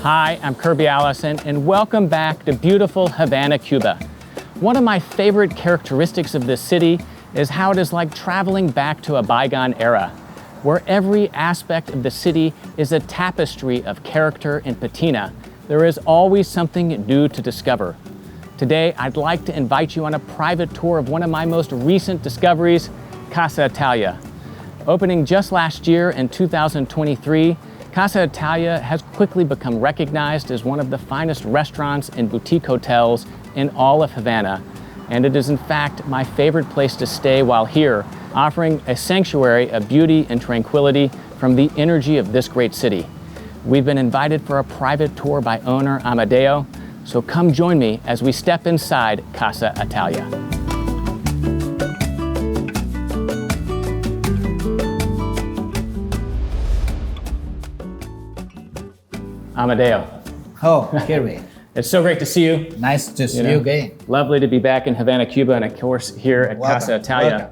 Hi, I'm Kirby Allison, and welcome back to beautiful Havana, Cuba. One of my favorite characteristics of this city is how it is like traveling back to a bygone era, where every aspect of the city is a tapestry of character and patina. There is always something new to discover. Today, I'd like to invite you on a private tour of one of my most recent discoveries, Casa Italia. Opening just last year in 2023, Casa Italia has quickly become recognized as one of the finest restaurants and boutique hotels in all of Havana, and it is in fact my favorite place to stay while here, offering a sanctuary of beauty and tranquility from the energy of this great city. We've been invited for a private tour by owner Amadeo, so come join me as we step inside Casa Italia. Amadeo. Oh, Kirby. It's so great to see you. Nice to see you again. Lovely to be back in Havana, Cuba, and of course here at Casa Italia.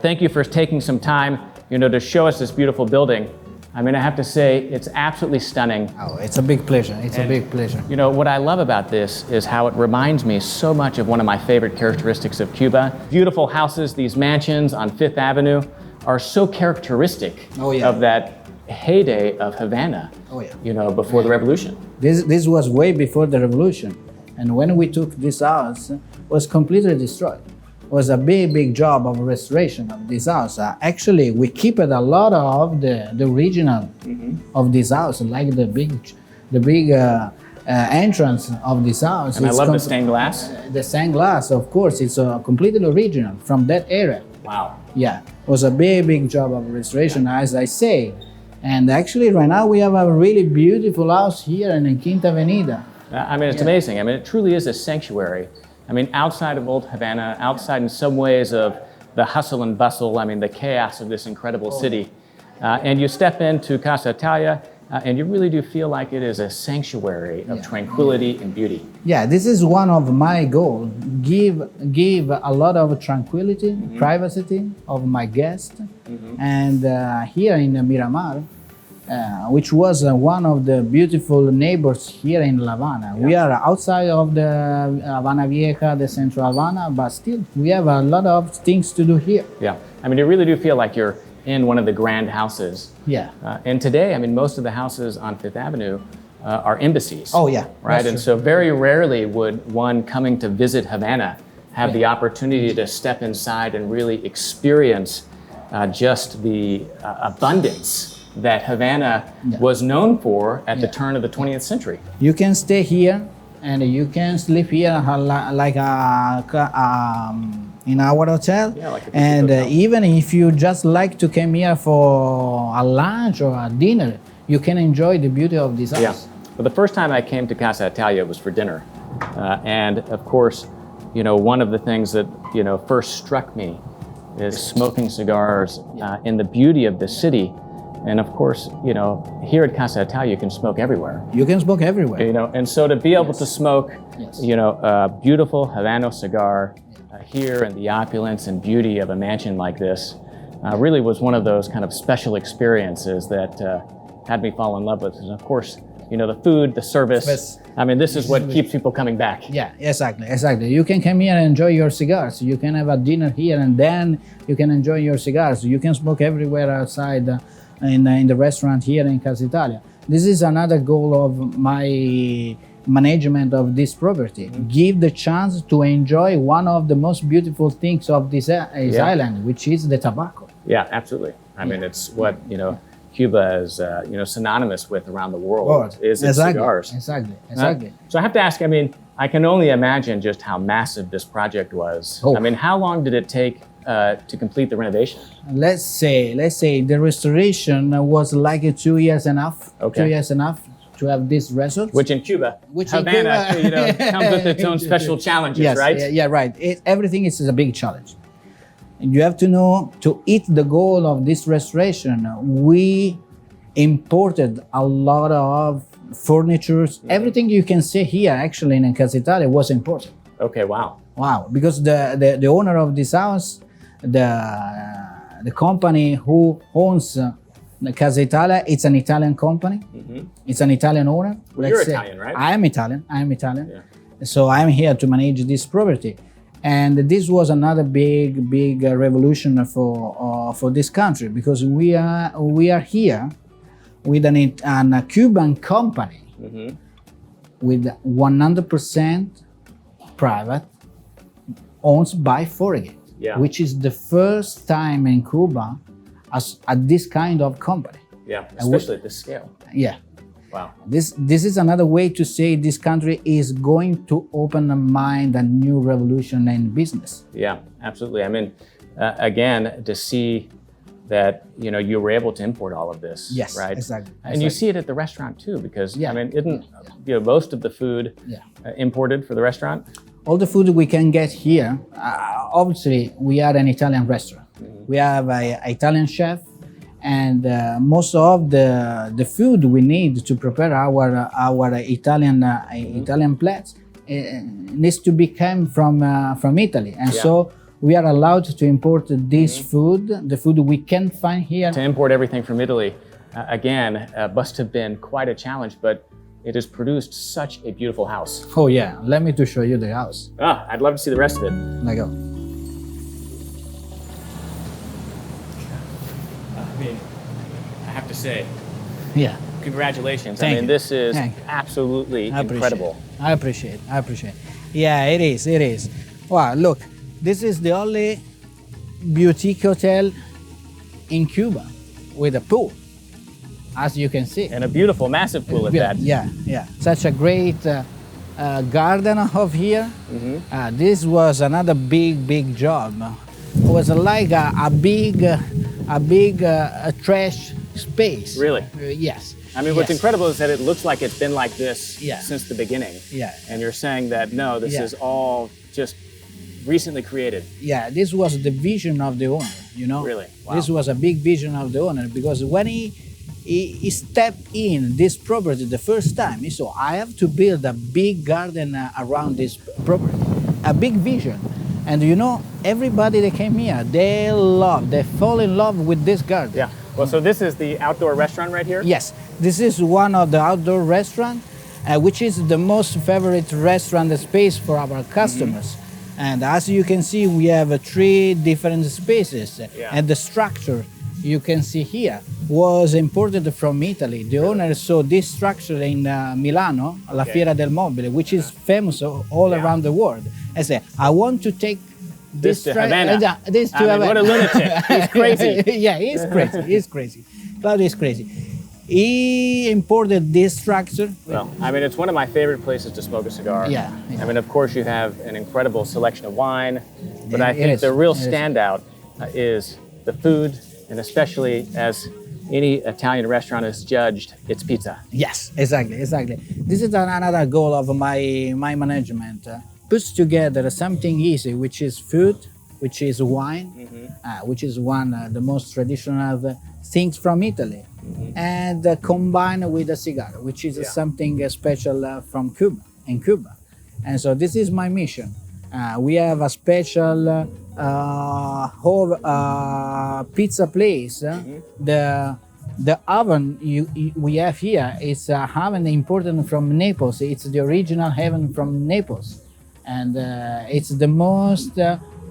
Thank you for taking some time, to show us this beautiful building. I mean, I have to say, it's absolutely stunning. Oh, it's a big pleasure. It's a big pleasure. What I love about this is how it reminds me so much of one of my favorite characteristics of Cuba. Beautiful houses, these mansions on Fifth Avenue are so characteristic of that heyday of Havana, before the revolution. This was way before the revolution. And when we took this house, it was completely destroyed. It was a big job of restoration of this house. Actually, we kept a lot of the original of this house, like the big entrance of this house. And I love the stained glass. The stained glass, of course, it's completely original from that era. Wow. Yeah, it was a big job of restoration, as I say. And actually, right now, we have a really beautiful house here in Quinta Avenida. I mean, it's amazing. I mean, it truly is a sanctuary. I mean, outside of old Havana, outside in some ways of the hustle and bustle, I mean, the chaos of this incredible city. And you step into Casa Italia, and you really do feel like it is a sanctuary of tranquility and beauty. Yeah, this is one of my goals. Give a lot of tranquility, privacy of my guests. And here in Miramar, which was one of the beautiful neighbors here in Havana. We are outside of the Havana Vieja, the central Havana, but still we have a lot of things to do here. Yeah, I mean, you really do feel like you're in one of the grand houses. Yeah. And today, I mean, most of the houses on Fifth Avenue are embassies. Oh, yeah. Right, and so very rarely would one coming to visit Havana have the opportunity to step inside and really experience just the abundance that Havana was known for at the turn of the 20th century. You can stay here and you can sleep here like in our hotel. Yeah, like and even if you just like to come here for a lunch or a dinner, you can enjoy the beauty of this house. Yeah. Well, the first time I came to Casa Italia was for dinner. And of course, one of the things that, first struck me is smoking cigars in the beauty of the city. And of course, here at Casa Italia, you can smoke everywhere. You can smoke everywhere. And so to be able to smoke, a beautiful Havana cigar here in the opulence and beauty of a mansion like this really was one of those kind of special experiences that had me fall in love with. And of course, the food, the service. I mean, this is what keeps people coming back. Yeah, exactly. You can come here and enjoy your cigars. You can have a dinner here and then you can enjoy your cigars. You can smoke everywhere outside in the restaurant here in Casa Italia. This is another goal of my management of this property. Give the chance to enjoy one of the most beautiful things of this island, which is the tobacco. Yeah, absolutely. I mean, it's what, Cuba is, synonymous with around the world is its cigars. Exactly. So I have to ask, I mean, I can only imagine just how massive this project was. I mean, how long did it take to complete the renovation? Let's say the restoration was like 2 years and a half. Okay. 2 years and a half to have this result. Which in Cuba, Havana, comes with its own special challenges, right? Yeah, right. Everything is a big challenge. And you have to know, to hit the goal of this restoration, we imported a lot of furniture. Everything you can see here, actually, in Casa Italia was imported. Okay, wow. Wow, because the owner of this house, the company who owns Casa Italia, it's an Italian company. It's an Italian owner. Well, you're Italian, right? I am Italian. Yeah. So I'm here to manage this property. And this was another big revolution for this country, because we are here with a Cuban company with 100% private, owned by foreign, which is the first time in Cuba at this kind of company. Yeah, especially at this scale. Yeah. Wow. This is another way to say this country is going to open a mind, a new revolution in business. Yeah, absolutely. I mean, again, to see that you were able to import all of this, yes, right? Exactly. And you see it at the restaurant too, because I mean, isn't most of the food imported for the restaurant? All the food we can get here. Obviously, we are an Italian restaurant. We have an Italian chef. And most of the food we need to prepare our Italian plates needs to be come from Italy, and so we are allowed to import this food, the food we can find here. To import everything from Italy, again, must have been quite a challenge, but it has produced such a beautiful house. Oh yeah, let me to show you the house. I'd love to see the rest of it. Let go. I mean, I have to say, congratulations. Thank you. This is absolutely incredible. I appreciate. Yeah, it is. Wow, look, this is the only boutique hotel in Cuba with a pool, as you can see. And a beautiful, massive pool at that. Yeah. Such a great garden of here. This was another big job. It was like a big trash space. Really? Yes. I mean, what's incredible is that it looks like it's been like this since the beginning. Yeah. And you're saying that, no, this is all just recently created. Yeah, this was the vision of the owner, Really? Wow. This was a big vision of the owner, because when he stepped in this property the first time, he saw, I have to build a big garden around this property, a big vision. And everybody that came here, they fall in love with this garden. Yeah. Well, so this is the outdoor restaurant right here? Yes, this is one of the outdoor restaurants, which is the most favorite restaurant space for our customers. And as you can see, we have 3 different spaces. And the structure you can see here was imported from Italy. The owner saw this structure in Milano, La Fiera del Mobile, which is famous all around the world. I said, I want to take this to Havana. This to Havana. What a lunatic. He's crazy. Yeah, he's crazy. Claudio is crazy. He imported this structure. Well, I mean, it's one of my favorite places to smoke a cigar. Yeah. I mean, of course, you have an incredible selection of wine, but I think the real standout is the food, and especially as any Italian restaurant is judged, it's pizza. Yes, exactly. This is another goal of my management. Puts together something easy, which is food, which is wine, which is one of the most traditional things from Italy, and combined with a cigar, which is something special from Cuba, in Cuba. And so this is my mission. We have a special pizza place. The oven we have here is a oven imported from Naples. It's the original oven from Naples. And it's the most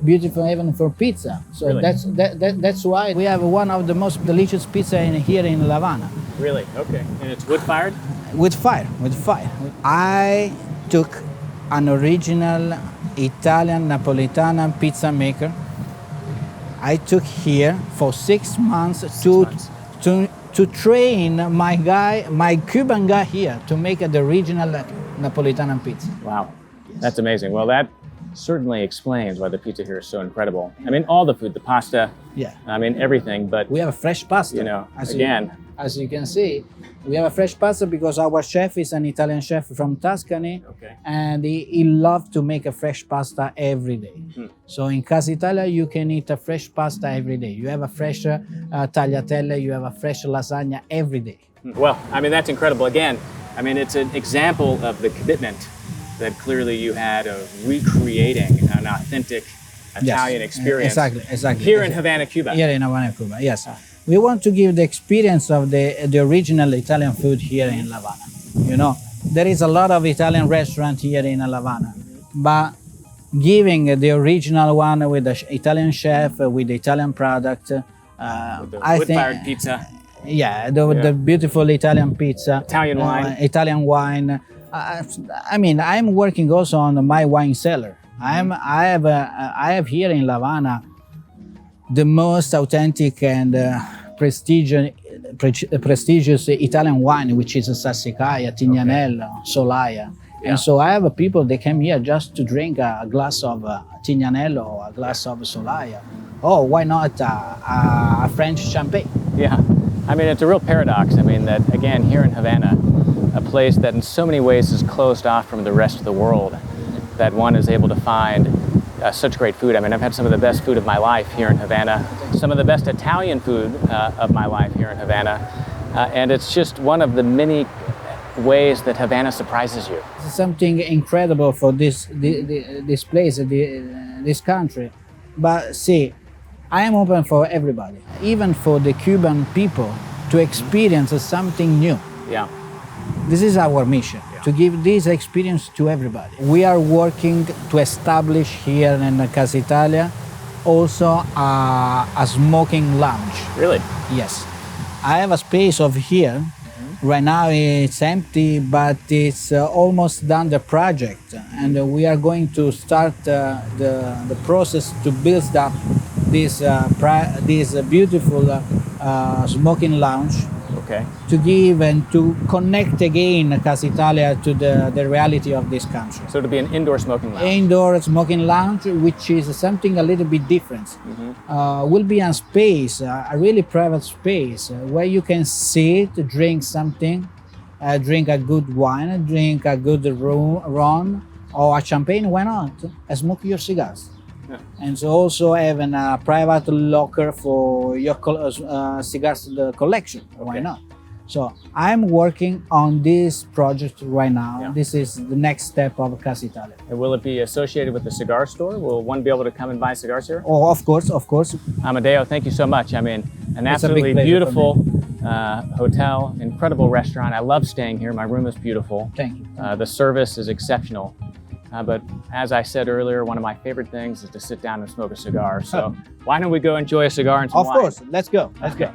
beautiful oven for pizza. So really? That's why we have one of the most delicious pizza here in Havana. Really? Okay. And it's wood-fired? With fire. I took an original Italian Napolitana pizza maker. I took here for 6 months to train my Cuban guy here to make the original Napolitana pizza. Wow. That's amazing. Well, that certainly explains why the pizza here is so incredible. I mean, all the food, the pasta, I mean, everything, but... We have a fresh pasta. As you can see, we have a fresh pasta because our chef is an Italian chef from Tuscany, and he loves to make a fresh pasta every day. So in Casa Italia, you can eat a fresh pasta every day. You have a fresh tagliatelle, you have a fresh lasagna every day. Well, I mean, that's incredible. Again, I mean, it's an example of the commitment that clearly you had of recreating an authentic Italian experience. Exactly. Here in Havana, Cuba. Here in Havana, Cuba, yes. We want to give the experience of the original Italian food here in Havana. You know, there is a lot of Italian restaurant here in Havana, but giving the original one with the Italian chef, with the Italian product, I think wood-fired pizza. yeah, the beautiful Italian pizza, Italian wine. Italian wine. I mean, I'm working also on my wine cellar. I have here in Havana the most authentic and prestigious Italian wine, which is Sassicaia, Tignanello, Solaia. Yeah. And so I have people that come here just to drink a glass of Tignanello or a glass of Solaia. Oh, why not a French champagne? Yeah, I mean, it's a real paradox. I mean, that again, here in Havana, a place that in so many ways is closed off from the rest of the world, that one is able to find such great food. I mean, I've had some of the best food of my life here in Havana, some of the best Italian food of my life here in Havana, and it's just one of the many ways that Havana surprises you. It's something incredible for this place, this country. But see, I am open for everybody, even for the Cuban people, to experience something new. Yeah. This is our mission, to give this experience to everybody. We are working to establish here in Casa Italia also a smoking lounge. Really? Yes. I have a space over here. Right now it's empty, but it's almost done the project. And we are going to start the process to build up this beautiful smoking lounge. Okay. To give and to connect again Casa Italia to the reality of this country. So to be an indoor smoking lounge. Indoor smoking lounge, which is something a little bit different. Will be a space, a really private space, where you can sit, drink something, drink a good wine, drink a good rum, or a champagne, why not? And smoke your cigars. Yeah. And so also having a private locker for your cigars collection. Why not? So I'm working on this project right now. Yeah. This is the next step of Casa Italia. And will it be associated with the cigar store? Will one be able to come and buy cigars here? Oh, of course, of course. Amadeo, thank you so much. I mean, an It's a big absolutely pleasure beautiful hotel, incredible restaurant. I love staying here. My room is beautiful. Thank you. The service is exceptional. But as I said earlier, one of my favorite things is to sit down and smoke a cigar. So why don't we go enjoy a cigar and some Of wine? course, let's go. Let's go.